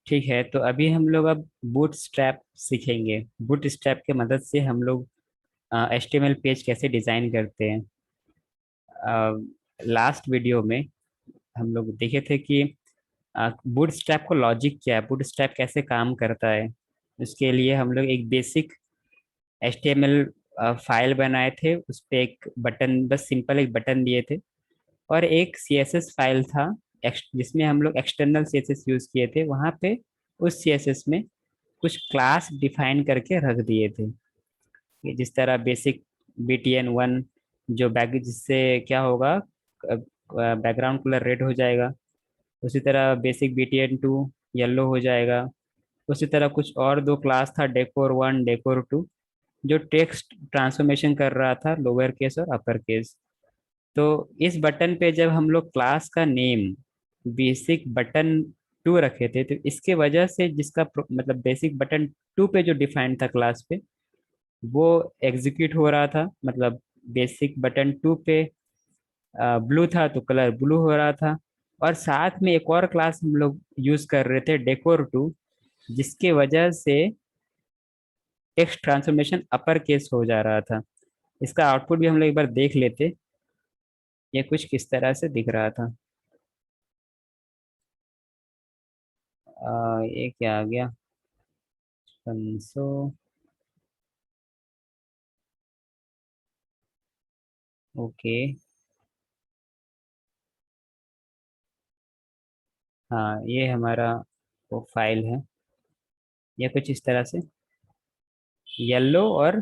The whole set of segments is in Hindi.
ठीक है, तो अभी हम लोग अब बूटस्ट्रैप सीखेंगे। बूटस्ट्रैप के मदद से हम लोग एचटीएमएल पेज कैसे डिजाइन करते हैं। लास्ट वीडियो में हम लोग देखे थे कि बूटस्ट्रैप को लॉजिक क्या है, बूटस्ट्रैप कैसे काम करता है। उसके लिए हम लोग एक बेसिक एचटीएमएल फाइल बनाए थे, उस पे एक बटन, बस सिंपल एक बटन दिए थे, और एक सीएसएस फाइल था जिसमें हम लोग एक्सटर्नल सीएसएस यूज किए थे। वहां पे उस सीएसएस में कुछ क्लास डिफाइन करके रख दिए थे कि जिस तरह बेसिक BTN1 जो बैग, जिससे क्या होगा, बैकग्राउंड कलर रेड हो जाएगा। उसी तरह बेसिक BTN2 येलो हो जाएगा। उसी तरह कुछ और दो क्लास था, डेकोर 1 डेकोर 2, जो टेक्स्ट ट्रांसफॉर्मेशन कर रहा था लोअर केस और अपर केस। तो इस बटन पे जब हम लोग क्लास का नेम बेसिक बटन 2 रखे थे, तो इसके वजह से जिसका मतलब बेसिक बटन 2 पे जो डिफाइंड था क्लास पे, वो एग्जीक्यूट हो रहा था। मतलब बेसिक बटन 2 पे ब्लू था तो कलर ब्लू हो रहा था। और साथ में एक और क्लास हम लोग यूज कर रहे थे, डेकोर 2, जिसके वजह से टेक्स्ट ट्रांसफॉर्मेशन अपर केस हो जा रहा था। इसका आउटपुट भी हम लोग एक बार देख लेते, ये कुछ किस तरह से दिख रहा था। ये क्या आ गया, 500। ओके, हाँ ये हमारा वो फाइल है। ये कुछ इस तरह से येलो, और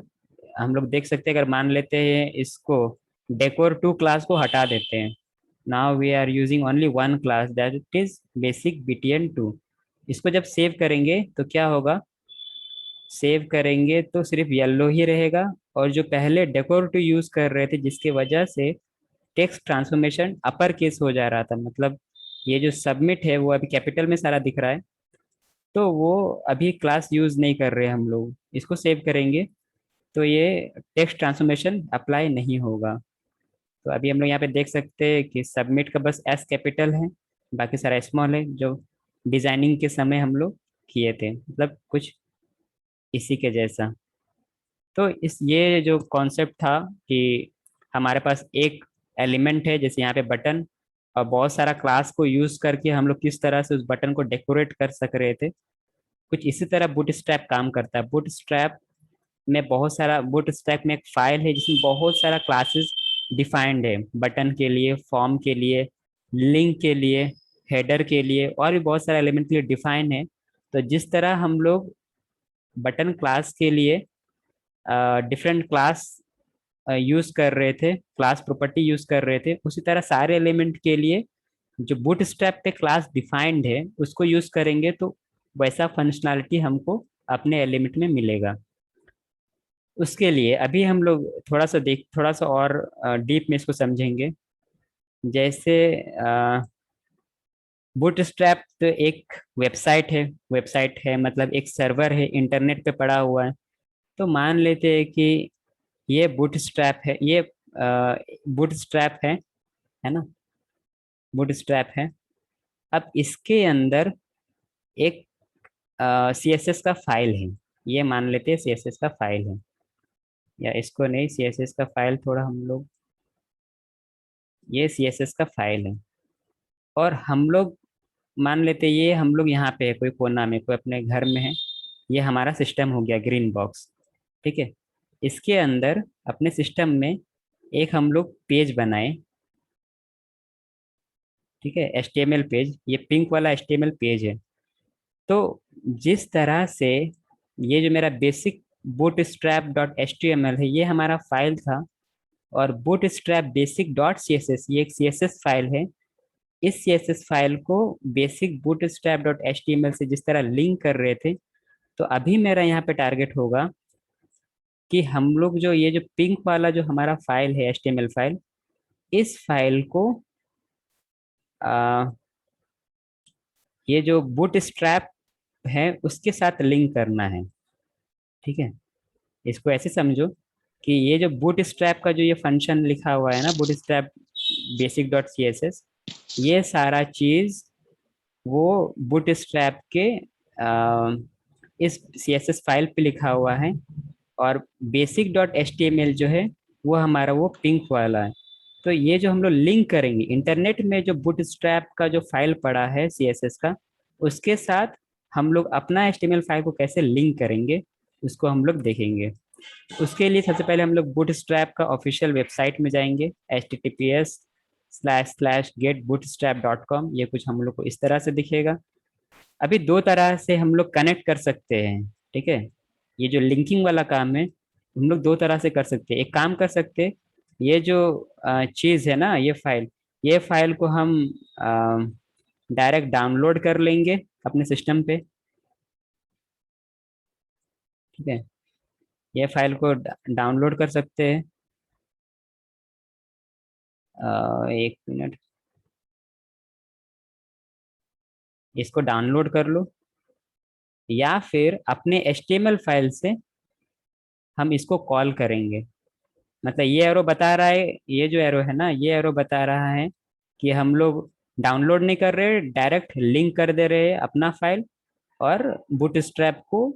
हम लोग देख सकते हैं, अगर मान लेते हैं इसको, डेकोर 2 क्लास को हटा देते हैं। Now we are using only one class, that is basic BTN2। इसको जब सेव करेंगे तो क्या होगा, सेव करेंगे तो सिर्फ येलो ही रहेगा। और जो पहले डेकोर 2 यूज कर रहे थे, जिसके वजह से टेक्स्ट ट्रांसफॉर्मेशन अपर केस हो जा रहा था, मतलब ये जो सबमिट है वो अभी कैपिटल में सारा दिख रहा है, तो वो अभी क्लास यूज नहीं कर रहे हम लोग। इसको सेव करेंगे तो ये टेक्स्ट ट्रांसफॉर्मेशन अप्लाई नहीं होगा। तो अभी हम लोग यहाँ पे देख सकते हैं कि सबमिट का बस एस कैपिटल है, बाकी सारा स्मॉल है, जो डिजाइनिंग के समय हम लोग किए थे, मतलब कुछ इसी के जैसा। तो इस ये जो कॉन्सेप्ट था कि हमारे पास एक एलिमेंट है, जैसे यहाँ पे बटन, और बहुत सारा क्लास को यूज करके हम लोग किस तरह से उस बटन को डेकोरेट कर सक रहे थे। कुछ इसी तरह बूटस्ट्रैप काम करता है। बूटस्ट्रैप में एक फाइल है जिसमें बहुत सारा क्लासेस डिफाइंड है, बटन के लिए, फॉर्म के लिए, लिंक के लिए, हेडर के लिए, और भी बहुत सारे एलिमेंट के लिए डिफाइन है। तो जिस तरह हम लोग बटन क्लास के लिए डिफरेंट क्लास यूज कर रहे थे, क्लास प्रॉपर्टी यूज कर रहे थे, उसी तरह सारे एलिमेंट के लिए जो बूटस्ट्रैप पे क्लास डिफाइंड है उसको यूज करेंगे, तो वैसा फंक्शनैलिटी हमको अपने एलिमेंट में मिलेगा। उसके लिए अभी हम लोग थोड़ा सा और डीप में इसको समझेंगे। जैसे बूटस्ट्रैप तो एक वेबसाइट है, मतलब एक सर्वर है, इंटरनेट पे पड़ा हुआ है। तो मान लेते हैं कि ये बूटस्ट्रैप है ना, बूटस्ट्रैप है। अब इसके अंदर एक CSS का फाइल है, ये मान लेते हैं CSS का फाइल है, या इसको नहीं, CSS का फाइल थोड़ा हम लोग, ये CSS का फाइल है। और हम लोग मान लेते हैं ये हम लोग यहाँ पे है, कोई कोना में, कोई अपने घर में है। ये हमारा सिस्टम हो गया ग्रीन बॉक्स, ठीक है। इसके अंदर अपने सिस्टम में एक हम लोग पेज बनाए, ठीक है, HTML पेज, ये पिंक वाला HTML पेज है। तो जिस तरह से ये जो मेरा बेसिक bootstrap.html है, ये हमारा फाइल था, और bootstrap basic.css ये एक CSS फाइल है। इस CSS फाइल को बेसिक bootstrap.html से जिस तरह लिंक कर रहे थे, तो अभी मेरा यहाँ पे टारगेट होगा कि हम लोग जो ये जो पिंक वाला जो हमारा फाइल है, HTML फाइल, इस फाइल को आ, ये जो बूटस्ट्रैप है उसके साथ लिंक करना है, ठीक है। इसको ऐसे समझो कि ये जो बूटस्ट्रैप का जो ये फंक्शन लिखा हुआ है ना, बूटस्ट्रैप basic.css, ये सारा चीज वो बूटस्ट्रैप के इस CSS फाइल पे लिखा हुआ है, और basic dot H T M L जो है वो हमारा वो पिंक वाला है। तो ये जो हम लोग लिंक करेंगे इंटरनेट में, जो बूटस्ट्रैप का जो फाइल पड़ा है CSS का, उसके साथ हम लोग अपना HTML फाइल को कैसे लिंक करेंगे उसको हम लोग देखेंगे। उसके लिए सबसे पहले हम लोग बूटस्ट्रैप का ऑफिशियल वेबसाइट में जाएंगे, https://getbootstrap.com। ये कुछ हम लोग को इस तरह से दिखेगा। अभी दो तरह से हम लोग कनेक्ट कर सकते हैं, ठीक है। ये जो लिंकिंग वाला काम है हम लोग दो तरह से कर सकते हैं। एक काम कर सकते हैं, ये जो चीज़ है ना, ये फाइल को हम डायरेक्ट डाउनलोड कर लेंगे अपने सिस्टम पे, ठीक है। ये फाइल को डाउनलोड कर सकते हैं। 1 मिनट, इसको डाउनलोड कर लो, या फिर अपने HTML फाइल से हम इसको कॉल करेंगे। मतलब ये एरो बता रहा है, ये जो एरो है ना, ये एरो बता रहा है कि हम लोग डाउनलोड नहीं कर रहे, डायरेक्ट लिंक कर दे रहे हैं अपना फाइल, और बूटस्ट्रैप को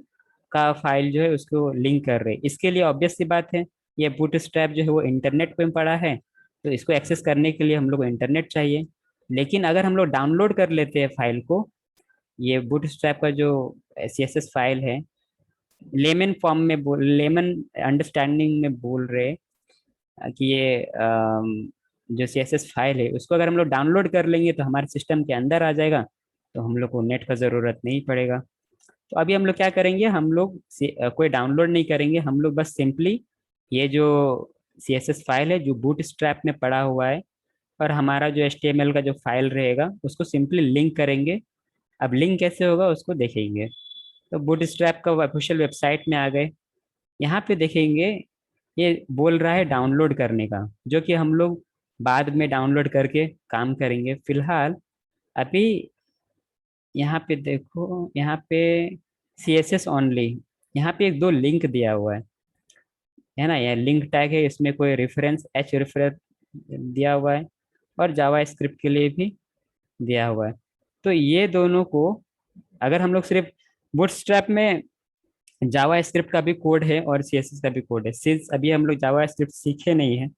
का फाइल जो है उसको लिंक कर रहे हैं। इसके लिए ऑब्वियस सी बात है, ये बूटस्ट्रैप जो है वो इंटरनेट पे पड़ा है, तो इसको एक्सेस करने के लिए हम लोग को इंटरनेट चाहिए। लेकिन अगर हम लोग डाउनलोड कर लेते हैं फाइल को, ये बूटस्ट्रैप का जो CSS फाइल है, लेमन अंडरस्टैंडिंग में बोल रहे कि ये जो CSS फाइल है उसको अगर हम लोग डाउनलोड कर लेंगे तो हमारे सिस्टम के अंदर आ जाएगा, तो हम लोग को नेट का ज़रूरत नहीं पड़ेगा। तो अभी हम लोग क्या करेंगे, हम लोग कोई डाउनलोड नहीं करेंगे, हम लोग बस सिंपली ये जो CSS फाइल है जो बूटस्ट्रैप में पड़ा हुआ है, और हमारा जो HTML का जो फाइल रहेगा उसको सिंपली लिंक करेंगे। अब लिंक कैसे होगा उसको देखेंगे। तो बूटस्ट्रैप का ऑफिशियल वेबसाइट में आ गए। यहाँ पे देखेंगे ये बोल रहा है डाउनलोड करने का, जो कि हम लोग बाद में डाउनलोड करके काम करेंगे। फिलहाल अभी यहाँ पे देखो, यहाँ पे CSS ओनली, यहाँ पे एक दो लिंक दिया हुआ है ना, यह लिंक टैग है, इसमें कोई रेफरेंस एच रेफरेंस दिया हुआ है, और जावा स्क्रिप्ट के लिए भी दिया हुआ है। तो ये दोनों को अगर हम लोग सिर्फ बूटस्ट्रैप में जावा स्क्रिप्ट का भी कोड है और CSS का भी कोड है, सिंस अभी हम लोग जावा स्क्रिप्ट सीखे नहीं है,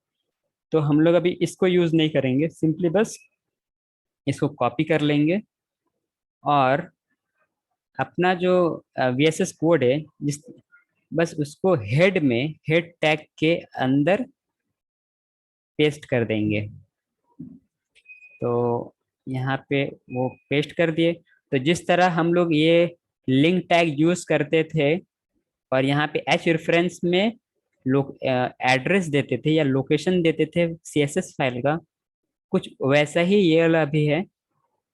तो हम लोग अभी इसको यूज नहीं करेंगे, सिंपली बस इसको कॉपी कर लेंगे, और अपना जो VSS कोड है जिस बस उसको हेड टैग के अंदर पेस्ट कर देंगे। तो यहाँ पे वो पेस्ट कर दिए। तो जिस तरह हम लोग ये लिंक टैग यूज करते थे, और यहाँ पे एच रेफरेंस में लोग एड्रेस देते थे या लोकेशन देते थे CSS फाइल का, कुछ वैसा ही ये वाला भी है।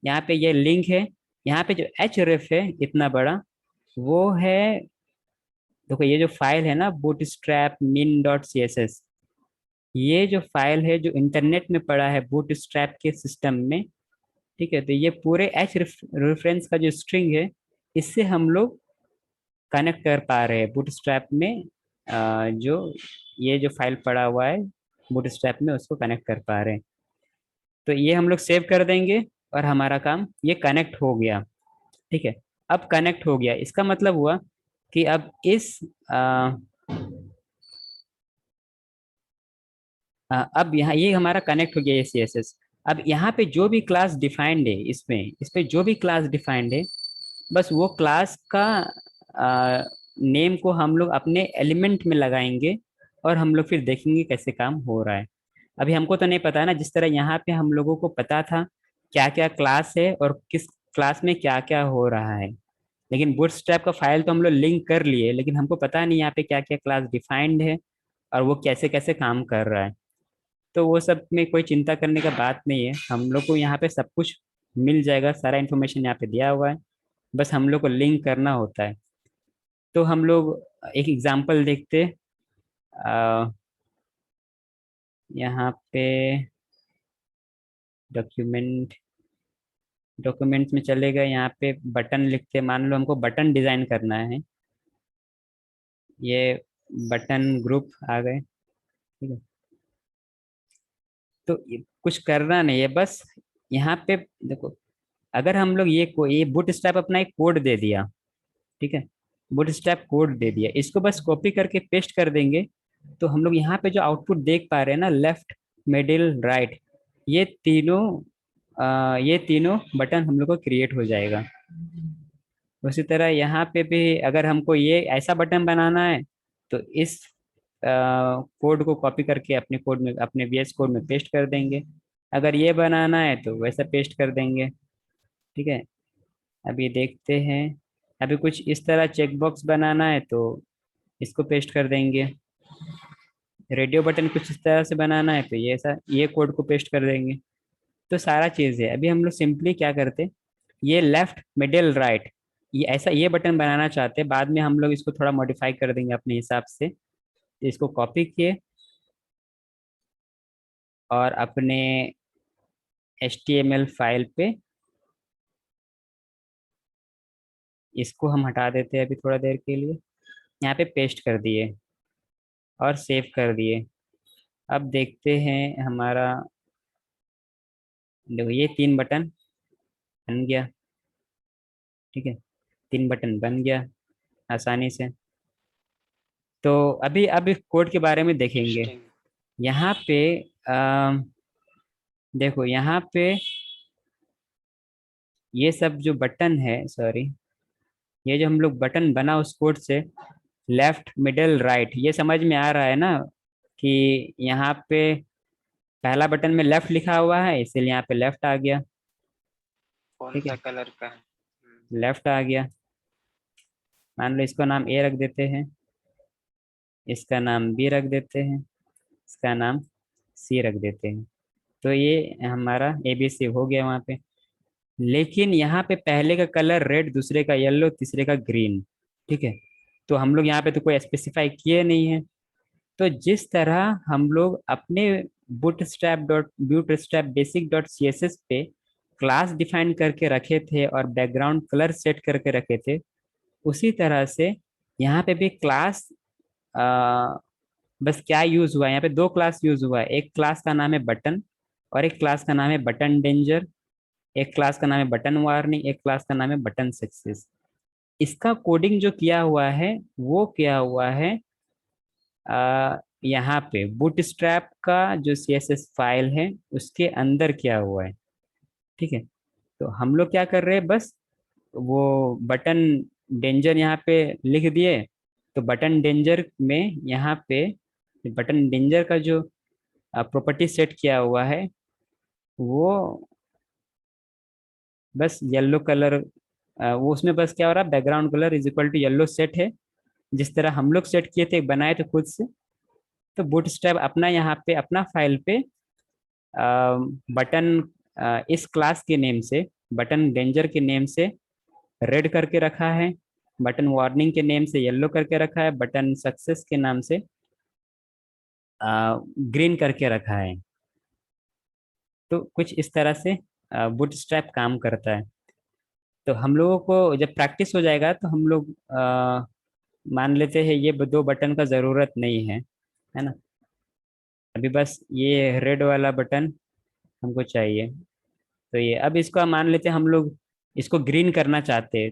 यहाँ पे ये लिंक है, यहाँ पे जो एच रेफ है इतना बड़ा, वो है, देखो ये जो फाइल है ना बूटस्ट्रैप min.css, ये जो फाइल है जो इंटरनेट में पड़ा है बूटस्ट्रैप के सिस्टम में, ठीक है। तो ये पूरे एच रेफरेंस का जो स्ट्रिंग है, इससे हम लोग कनेक्ट कर पा रहे हैं बूटस्ट्रैप में। जो ये जो फाइल पड़ा हुआ है बूटस्ट्रैप में उसको कनेक्ट कर पा रहे हैं। तो ये हम लोग सेव कर देंगे, और हमारा काम ये कनेक्ट हो गया, ठीक है। अब कनेक्ट हो गया इसका मतलब हुआ कि अब अब यहाँ ये हमारा कनेक्ट हो गया ये CSS। अब यहाँ पे जो भी क्लास डिफाइंड है, इसमें इस पे जो भी क्लास डिफाइंड है, बस वो क्लास का नेम को हम लोग अपने एलिमेंट में लगाएंगे, और हम लोग फिर देखेंगे कैसे काम हो रहा है। अभी हमको तो नहीं पता है ना, जिस तरह यहाँ पे हम लोगों को पता था क्या क्या क्लास है और किस क्लास में क्या क्या हो रहा है, लेकिन बूटस्ट्रैप का फाइल तो हम लोग लिंक कर लिए, लेकिन हमको पता नहीं यहाँ पे क्या क्या क्लास डिफाइंड है और वो कैसे कैसे काम कर रहा है। तो वो सब में कोई चिंता करने का बात नहीं है, हम लोग को यहाँ पे सब कुछ मिल जाएगा, सारा इन्फॉर्मेशन यहाँ पे दिया हुआ है, बस हम लोग को लिंक करना होता है। तो हम लोग एक एग्जांपल देखते, अ, यहाँ पे डॉक्यूमेंट डॉक्यूमेंट्स में चले गए, यहाँ पे बटन लिखते, मान लो हमको बटन डिजाइन करना है, ये बटन ग्रुप आ गए, ठीक है। तो कुछ करना नहीं है, बस यहाँ पे देखो, अगर हम लोग ये बूटस्ट्रैप अपना एक कोड दे दिया, ठीक है, बूटस्ट्रैप कोड दे दिया, इसको बस कॉपी करके पेस्ट कर देंगे। तो हम लोग यहाँ पे जो आउटपुट देख पा रहे हैं ना, लेफ्ट, मिडिल, राइट, ये तीनों ये तीनों बटन हम लोग को क्रिएट हो जाएगा। उसी तरह यहाँ पे भी अगर हमको ये ऐसा बटन बनाना है तो इस कोड को कॉपी करके अपने कोड में, अपने VS कोड में पेस्ट कर देंगे। अगर ये बनाना है तो वैसा पेस्ट कर देंगे। ठीक है, अभी देखते हैं। अभी कुछ इस तरह चेक बॉक्स बनाना है तो इसको पेस्ट कर देंगे। रेडियो बटन कुछ इस तरह से बनाना है तो ये ऐसा, ये कोड को पेस्ट कर देंगे। तो सारा चीज़ है। अभी हम लोग सिंपली क्या करते, ये लेफ्ट, मिडिल, राइट, ये ऐसा ये बटन बनाना चाहते हैं, बाद में हम लोग इसको थोड़ा मॉडिफाई कर देंगे अपने हिसाब से। तो इसको कॉपी किए और अपने HTML फाइल पे इसको हम हटा देते हैं अभी थोड़ा देर के लिए। यहाँ पे पेस्ट कर दिए और सेव कर दिए। अब देखते हैं हमारा, देखो ये 3 बटन बन गया। ठीक है, 3 बटन बन गया आसानी से। तो अभी अब इस कोड के बारे में देखेंगे। इंटरेस्टिंग। यहाँ पे देखो, यहाँ पे ये सब जो बटन है, सॉरी, ये जो हम लोग बटन बना उस कोड से, लेफ्ट, मिडिल, राइट, ये समझ में आ रहा है ना कि यहाँ पे पहला बटन में लेफ्ट लिखा हुआ है, इसीलिए यहाँ पे लेफ्ट आ गया। कौन ठीक सा है, कलर का है? लेफ्ट आ गया। मान लो इसको नाम A रख देते हैं, इसका नाम B रख देते हैं, इसका नाम C रख देते हैं। तो ये हमारा ABC हो गया वहाँ पे। लेकिन यहाँ पे पहले का कलर रेड, दूसरे का येलो, तीसरे का ग्रीन। ठीक है, तो हम लोग यहाँ पे तो कोई स्पेसिफाई किए नहीं है। तो जिस तरह हम लोग अपने बूटस्ट्रैप बेसिक डॉट CSS पे क्लास डिफाइन करके रखे थे और बैकग्राउंड कलर सेट करके रखे थे, उसी तरह से यहाँ पे भी क्लास, बस क्या यूज हुआ है, यहाँ पे 2 क्लास यूज हुआ है। एक क्लास का नाम है बटन और एक क्लास का नाम है बटन डेंजर। एक क्लास का नाम है बटन वार्निंग, एक क्लास का नाम है बटन सक्सेस। इसका कोडिंग जो किया हुआ है वो किया हुआ है यहाँ पे बूटस्ट्रैप का जो CSS फाइल है उसके अंदर किया हुआ है। ठीक है, तो हम लोग क्या कर रहे हैं, बस वो बटन डेंजर यहाँ पे लिख दिए। तो बटन डेंजर में यहाँ पे बटन डेंजर का जो प्रॉपर्टी सेट किया हुआ है वो बस येलो कलर, वो उसमें बस क्या हो रहा है, background colour is equal to yellow set है, जिस तरह हम लोग सेट किए थे, बनाए थे खुद से। तो बूटस्ट्रैप अपना यहाँ पे अपना फाइल पे बटन इस क्लास के नेम से, बटन डेंजर के नेम से रेड करके रखा है, बटन वार्निंग के नेम से येलो करके रखा है, बटन सक्सेस के नाम से ग्रीन करके रखा है। तो कुछ इस तरह से बूटस्ट्रैप काम करता है। तो हम लोगों को जब प्रैक्टिस हो जाएगा तो हम लोग मान लेते हैं ये 2 बटन का ज़रूरत नहीं है ना। अभी बस ये रेड वाला बटन हमको चाहिए। तो ये, अब इसको हम मान लेते हैं हम लोग इसको ग्रीन करना चाहते हैं।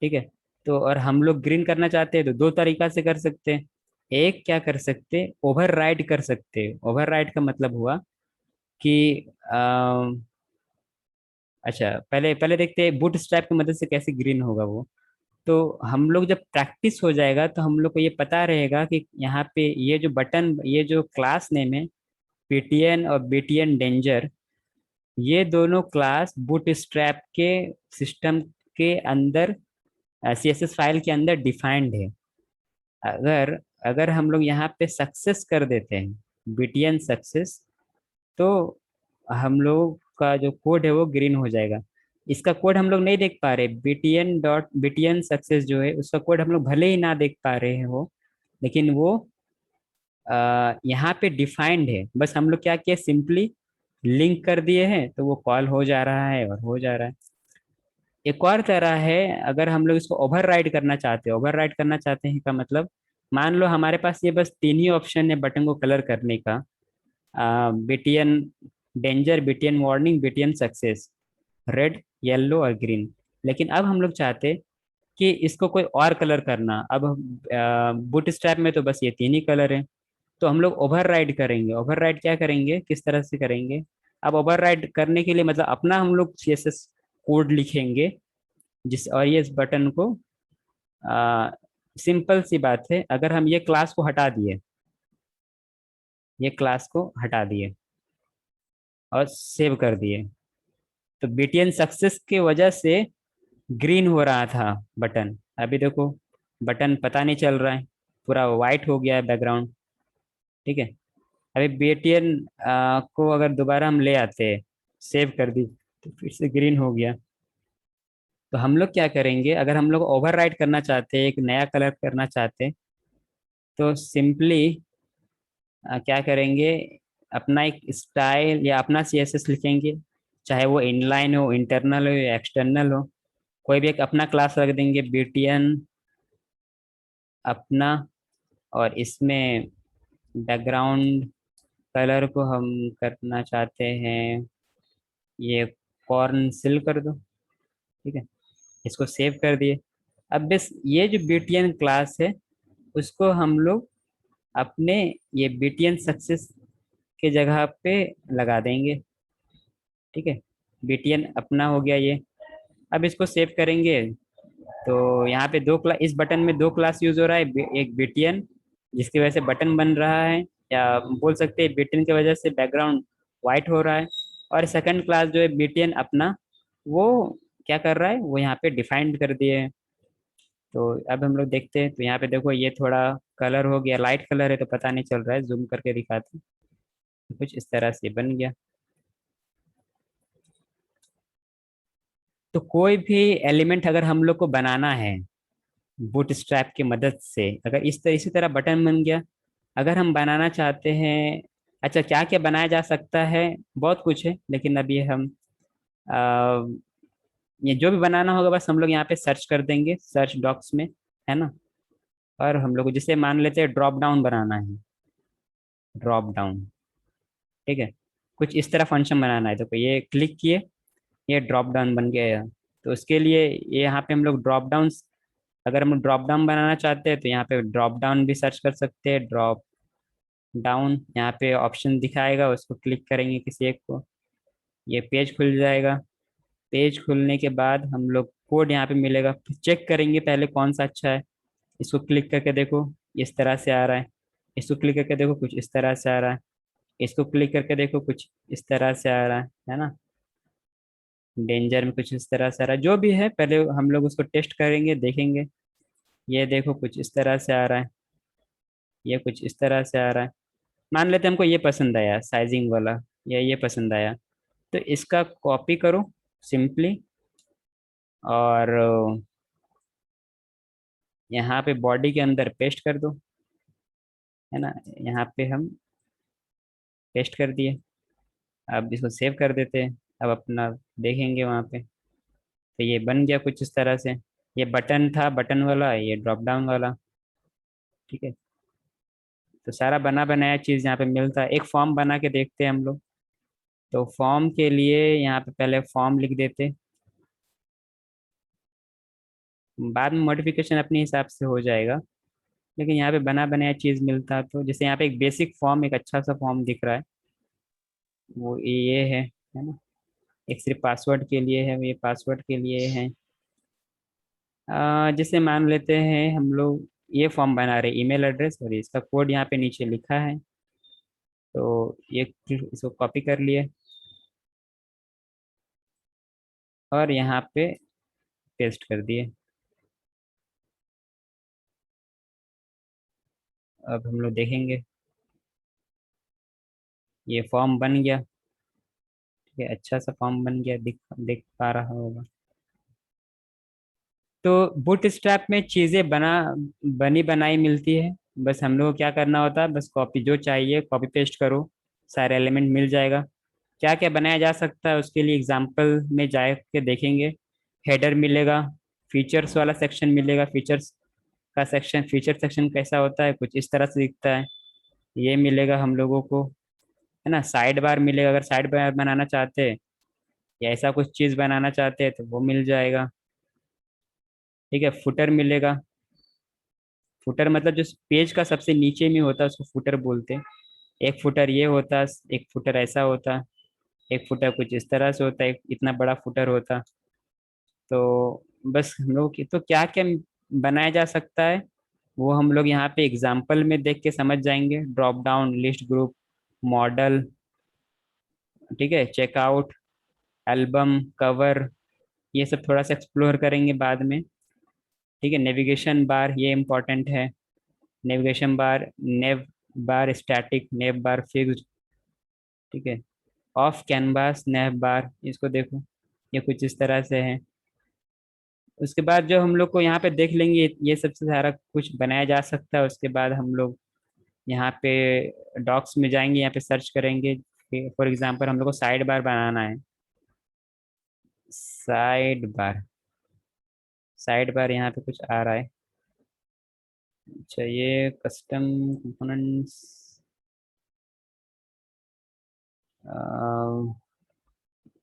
ठीक है, तो और हम लोग ग्रीन करना चाहते हैं तो 2 तरीका से कर सकते हैं। एक क्या कर सकते हैं, ओवर राइड कर सकते हैं। ओवर राइड का मतलब हुआ कि अच्छा, पहले पहले देखते हैं बूट स्ट्रैप की मदद से कैसे ग्रीन होगा वो। तो हम लोग जब प्रैक्टिस हो जाएगा तो हम लोग को ये पता रहेगा कि यहाँ पे ये जो बटन, ये जो क्लास नेम है PTN और BTN डेंजर, ये दोनों क्लास बूटस्ट्रैप के सिस्टम के अंदर CSS फाइल के अंदर डिफाइंड है। अगर अगर हम लोग यहाँ पे सक्सेस कर देते हैं, BTN सक्सेस, तो हम लोग का जो कोड है वो ग्रीन हो जाएगा। इसका कोड हम लोग नहीं देख पा रहे, BTN सक्सेस जो है उसका कोड हम लोग भले ही ना देख पा रहे हो, लेकिन वो यहाँ पे डिफाइंड है। बस हम लोग क्या किया, सिंपली लिंक कर दिए हैं तो वो कॉल हो जा रहा है और हो जा रहा है। एक और तरह है, अगर हम लोग इसको ओवरराइड करना चाहते हैं। ओवरराइड करना चाहते हैं का मतलब, मान लो हमारे पास ये बस 3 ही ऑप्शन है बटन को कलर करने का, BTN danger, BTN warning, BTN success, red, yellow और ग्रीन। लेकिन अब हम लोग चाहते कि इसको कोई और कलर करना। अब बूट स्ट्रैप में तो बस ये तीन ही कलर हैं। तो हम लोग ओवरराइड करेंगे। ओवरराइड क्या करेंगे, किस तरह से करेंगे? अब ओवरराइड करने के लिए मतलब अपना हम लोग CSS कोड लिखेंगे, जिस और ये इस बटन को सिंपल सी बात है, अगर हम ये क्लास को हटा दिए, ये क्लास को हटा दिए और सेव कर दिए, तो BTN सक्सेस की वजह से ग्रीन हो रहा था बटन। अभी देखो बटन पता नहीं चल रहा है, पूरा वाइट हो गया है बैकग्राउंड। ठीक है। अभी BTN को अगर दोबारा हम ले आते, सेव कर दी, तो फिर से ग्रीन हो गया। तो हम लोग क्या करेंगे, अगर हम लोग ओवरराइड करना चाहते हैं, एक नया कलर करना चाहते हैं, तो सिंपली क्या करेंगे, अपना एक स्टाइल या अपना CSS लिखेंगे, चाहे वो इनलाइन हो, इंटरनल हो या एक्सटर्नल हो। कोई भी एक अपना क्लास रख देंगे BTN अपना, और इसमें बैकग्राउंड कलर को हम करना चाहते हैं ये कॉर्न सिल कर दो। ठीक है, इसको सेव कर दिए। अब बस ये जो BTN क्लास है, उसको हम लोग अपने ये BTN सक्सेस के जगह पे लगा देंगे। ठीक है, BTN अपना हो गया ये। अब इसको सेव करेंगे, तो यहाँ पे दो क्लास, इस बटन में दो क्लास यूज हो रहा है, एक BTN जिसकी वजह से बटन बन रहा है, या बोल सकते हैं BTN की वजह से बैकग्राउंड वाइट हो रहा है। और सेकंड क्लास जो है BTN अपना, वो क्या कर रहा है, वो यहाँ पे डिफाइंड कर दिए है। तो अब हम लोग देखते हैं, तो यहाँ पे देखो ये थोड़ा कलर हो गया, लाइट कलर है तो पता नहीं चल रहा है, जूम करके दिखाते हैं। तो कुछ इस तरह से बन गया। तो कोई भी एलिमेंट अगर हम लोग को बनाना है बूट स्ट्रैप की मदद से, अगर इस तरह इसी तरह बटन बन गया। अगर हम बनाना चाहते हैं, अच्छा क्या क्या बनाया जा सकता है, बहुत कुछ है, लेकिन अभी हम आ, ये जो भी बनाना होगा बस हम लोग यहाँ पे सर्च कर देंगे, सर्च डॉक्स में, है ना। और हम लोग को जिसे मान लेते हैं ड्रॉप डाउन बनाना है, ड्रॉप डाउन। ठीक है, कुछ इस तरह फंक्शन बनाना है, तो ये क्लिक किए, ये ड्रॉप डाउन बन गया है। तो उसके लिए ये यहाँ पे हम लोग ड्रॉप डाउन, अगर हम ड्रॉप डाउन बनाना चाहते हैं तो यहाँ पे ड्रॉप डाउन भी सर्च कर सकते हैं, ड्रॉप डाउन। यहाँ पे ऑप्शन दिखाएगा, उसको क्लिक करेंगे किसी एक को, ये पेज खुल जाएगा। पेज खुलने के बाद हम लोग कोड यहाँ पे मिलेगा, चेक करेंगे पहले कौन सा अच्छा है। इसको क्लिक करके देखो, इस तरह से आ रहा है। इसको क्लिक करके देखो, कुछ इस तरह से आ रहा है। इसको क्लिक करके देखो, कुछ इस तरह से आ रहा है ना। डेंजर में कुछ इस तरह से आ रहा है, जो भी है पहले हम लोग उसको टेस्ट करेंगे, देखेंगे। ये देखो कुछ इस तरह से आ रहा है, ये कुछ इस तरह से आ रहा है। मान लेते हैं हमको ये पसंद आया साइजिंग वाला, या ये पसंद आया, तो इसका कॉपी करो सिंपली, और यहाँ पे बॉडी के अंदर पेस्ट कर दो, है ना। यहाँ पे हम पेस्ट कर दिए। अब इसको सेव कर देते हैं। अब अपना देखेंगे वहाँ पे, तो ये बन गया कुछ इस तरह से। ये बटन था बटन वाला, ये ड्रॉप डाउन वाला। ठीक है, तो सारा बना बनाया चीज़ यहाँ पे मिलता है। एक फॉर्म बना के देखते हैं हम लोग। तो फॉर्म के लिए यहाँ पे पहले फॉर्म लिख देते, बाद में मॉडिफिकेशन अपने हिसाब से हो जाएगा। लेकिन यहाँ पे बना बनाया चीज़ मिलता, तो जैसे यहाँ पे एक बेसिक फॉर्म, एक अच्छा सा फॉर्म दिख रहा है, वो ये है ना। एक सिर्फ पासवर्ड के लिए है, ये पासवर्ड के लिए है। जैसे मान लेते हैं हम लोग ये फॉर्म बना रहे, ईमेल एड्रेस और इसका कोड यहाँ पे नीचे लिखा है, तो ये इसको कॉपी कर लिए और यहाँ पे पेस्ट कर दिए। अब हम लोग देखेंगे, ये फॉर्म बन गया। ठीक है, अच्छा सा फॉर्म बन गया, दिख दिख पा रहा होगा। तो बूटस्ट्रैप में चीज़ें बनी बनाई मिलती है। बस हम लोग को क्या करना होता है, बस कॉपी जो चाहिए कॉपी पेस्ट करो, सारे एलिमेंट मिल जाएगा। क्या क्या बनाया जा सकता है उसके लिए एग्जाम्पल में जा के देखेंगे। हेडर मिलेगा, फीचर्स वाला सेक्शन मिलेगा, फीचर्स का सेक्शन, फीचर सेक्शन कैसा होता है, कुछ इस तरह से दिखता है, ये मिलेगा हम लोगों को, है ना। साइड बार मिलेगा, अगर साइड बार बनाना चाहते हैं या ऐसा कुछ चीज़ बनाना चाहते हैं तो वो मिल जाएगा। ठीक है, फुटर मिलेगा। फुटर मतलब जो पेज का सबसे नीचे में होता है उसको फुटर बोलते हैं। एक फुटर ये होता, एक फुटर ऐसा होता, एक फुटर कुछ इस तरह से होता, एक इतना बड़ा फुटर होता। तो बस हम लोग की तो क्या क्या बनाया जा सकता है वो हम लोग यहाँ पे एग्जाम्पल में देख के समझ जाएंगे। Drop down, list, group, model, ठीक है, चेकआउट, एल्बम, कवर, ये सब थोड़ा सा एक्सप्लोर करेंगे बाद में। ठीक है, नेविगेशन बार ये इम्पोर्टेंट है। नेविगेशन बार, नेव बार स्टैटिक, नेव बार फिक्स्ड। ठीक है, ऑफ कैनवास नेव बार, इसको देखो, ये कुछ इस तरह से है। उसके बाद जो हम लोग को यहाँ पे देख लेंगे ये सबसे सारा कुछ बनाया जा सकता है। उसके बाद हम लोग यहाँ पे डॉक्स में जाएंगे, यहाँ पे सर्च करेंगे। फॉर एग्जांपल हम लोग को साइड बार बनाना है। साइड बार, साइड बार यहाँ पे कुछ आ रहा है। अच्छा, ये कस्टम कंपोनेंट्स,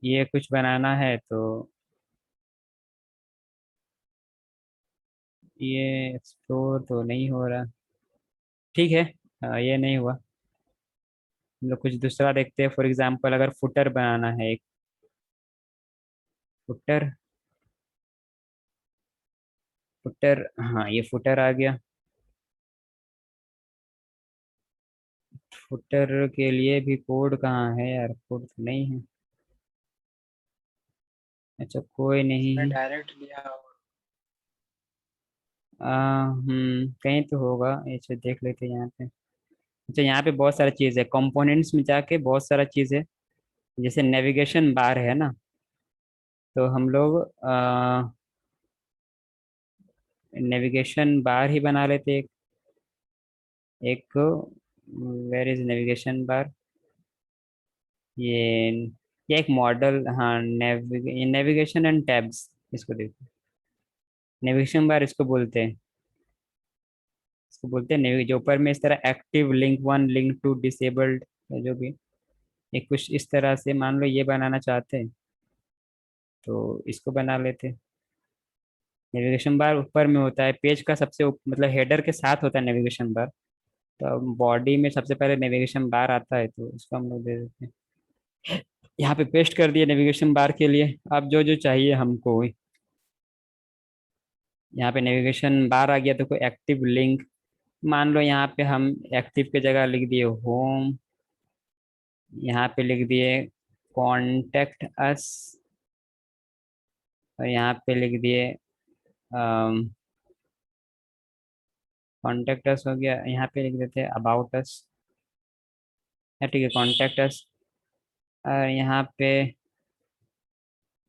ये कुछ बनाना है तो ये एक्सप्लोर तो नहीं हो रहा। ठीक है, ये नहीं हुआ। हम लोग कुछ दूसरा देखते हैं। फॉर एग्जांपल अगर फुटर बनाना है, एक फुटर, फुटर, हाँ ये फुटर आ गया। फुटर के लिए भी कोड कहाँ है यार, कोड तो नहीं है। अच्छा कोई नहीं इसमें है। डायरेक्ट लिया होगा। कहीं तो होगा, ऐसे देख लेते हैं यहाँ पे। अच्छा यहाँ पे बहुत सारा चीज़ है, कंपोनेंट्स में जाके बहुत सारा चीज़ है। जैसे नेविगेशन बार है ना, तो हम लोग नेविगेशन बार ही बना लेते एक। एक वेर इज नेविगेशन बार, ये ये एक मॉडल, हाँ नेविगेशन एंड टैब्स, इसको देखो। नेविगेशन बार इसको बोलते हैं। इसको बोलते हैं जो ऊपर में इस तरह active, link one, link two, disabled, जो भी एक कुछ इस तरह से मान लो ये बनाना चाहते हैं तो इसको बना लेते हैं। नेविगेशन बार ऊपर में होता है पेज का सबसे मतलब हेडर के साथ होता है नेविगेशन बार। तो बॉडी में सबसे पहले नेविगेशन बार आता है तो इसको हम लोग दे देते हैं। यहाँ पे पेस्ट कर दिए नेविगेशन बार के लिए। अब जो जो चाहिए हमको, यहाँ पे नेविगेशन बार आ गया तो कोई एक्टिव लिंक, मान लो यहाँ पे हम एक्टिव की जगह लिख दिए होम, यहाँ पे लिख दिए कॉन्टेक्ट अस, और यहाँ पे लिख दिए कॉन्टेक्ट अस हो गया। यहाँ पे लिख देते हैं अबाउट अस। ठीक है, कॉन्टेक्ट अस। और यहाँ पे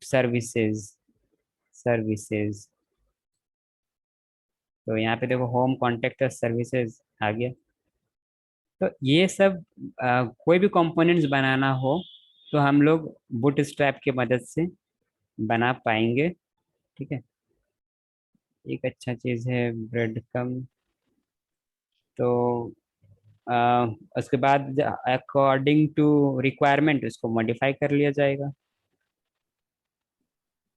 सर्विसेज, सर्विसेज, तो यहाँ पे देखो होम कॉन्टेक्ट अस सर्विसेज आ गया। तो ये सब कोई भी कंपोनेंट्स बनाना हो तो हम लोग बूटस्ट्रैप की मदद से बना पाएंगे। ठीक है, एक अच्छा चीज़ है ब्रेड कम। तो अ, उसके बाद अकॉर्डिंग टू रिक्वायरमेंट उसको मॉडिफाई कर लिया जाएगा।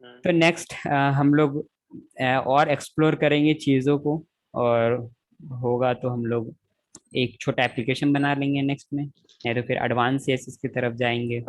हम्म। तो नेक्स्ट हम लोग और एक्सप्लोर करेंगे चीज़ों को, और होगा तो हम लोग एक छोटा एप्लीकेशन बना लेंगे नेक्स्ट में, या तो फिर एडवांस सीएसएस की तरफ जाएंगे।